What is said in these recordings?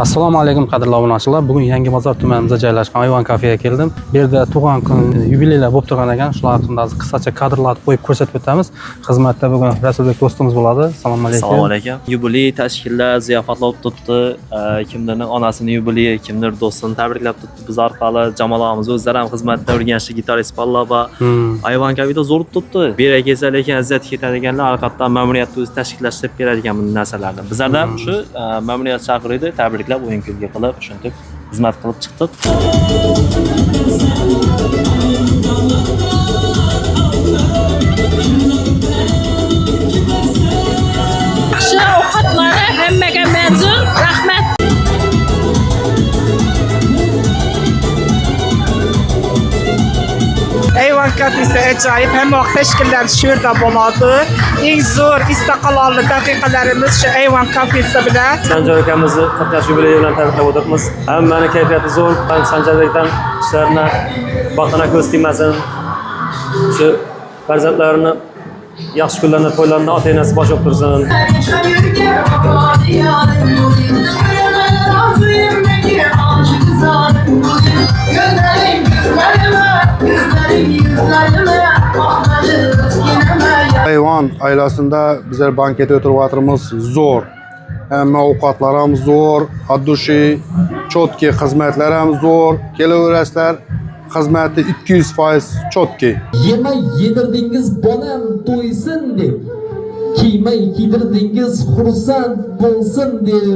Assalomu alaykum qadrli obunachilar. Bugun Yangibozor tumanimizda joylashgan Ayvon kafega keldim. Bu yerda tug'an kun yubileylar bo'lib turgan ekan. Shular haqida qisqacha kadrlarni qo'yib ko'rsatib o'tamiz. Xizmatda bugun Rasulbek do'stimiz bo'ladi. Assalomu alaykum. Assalomu alaykum. Yubiley tashkillar ziyofatlar o'tib turibdi. Kimlarning onasini yubileyi, kimdir do'stini tabriklab turibdi. Biz orqali jamoalarimiz o'zlari ham xizmatda o'rganishli gitarist bolalar va Ayvon kafeda zo'r turibdi. Bera kelsa lekin izzat ketadiganlar orqatdan ma'muriyatni o'zi tashkillashtirib beradigan bu narsalarni. Bizlardan shu ma'muriyat chaqirdi, tabriklab o'yin kulgi qilib, shuntib xizmat qilib chiqdik. Yaxshi ovqatlari hammaga manzur. Rahmat. Ayvon kafesi ajoyib, hamma vaqt tashkillanish shu yerda bo'ladi. Eng zo'r istiqlolli daqiqalarimiz shu Ayvon kafesi bilan. Sanjar akamizni 40 yosh yubileyi bilan tabriklab o'tiribmiz. Hammani kayfiyati zo'r. Sanjar akam ishlarini baxtına ko'z tegmasin. Shu farzandlarini yaxshi kunlarda, to'ylarda ota-onasi bosh o'tirsin. Ayvon oilasida bizlar banketda o'tirib zo'r. Hamma ovqatlar ham zo'r, addushi, chotki xizmatlar ham zo'r. Kelaverasizlar, xizmati 200% chotki. Yemay yedirdingiz bolam to'ysin deb, kiymay kiydirdingiz xursand bo'lsin deb.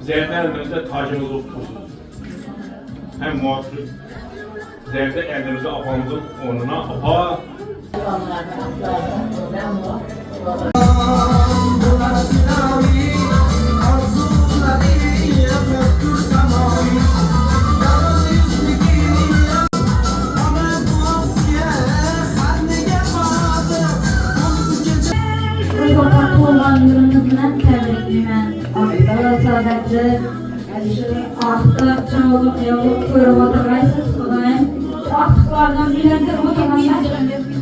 Zeytinlerimizde tacımız olsun. Hem muhakkak zeytin elimizde apamızın onuna apa. Saadetli, artık çoğunluk yoluk koyup oturmayısınız. Odayım, artıklardan bilendir oturanlar.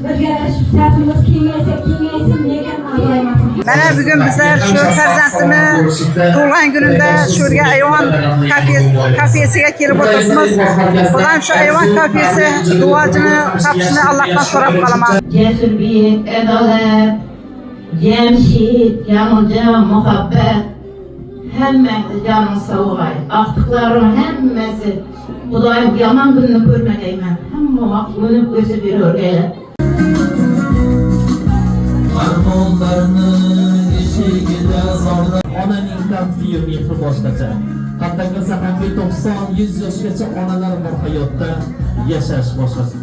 Birleşip tertimiz kiymeyesin degen ayaymasın. Mana bugun bizlar shu farzandini tug'ilgan kunida shu yerga Ayvon kafesiga kelib o'tiribmiz. Xudoyim shu Ayvon kafesi duojini topishini Allohdan so'rab qolaman. Cesur biyik, adolat, jamshid, jamiljon, muhabbat. Hemmesi canın sağolay, artıkların hemmesi Xudoyim yaman gününü görmedeymen. Hemme vaqt önüp gözü bir örgeyle. Armonlarni eshigida zorlar. Onaning taqdiri mehri boshqacha. Qanday qilsa ham 90-100 yoshgacha onalar bor hayotda yashash boshqacha.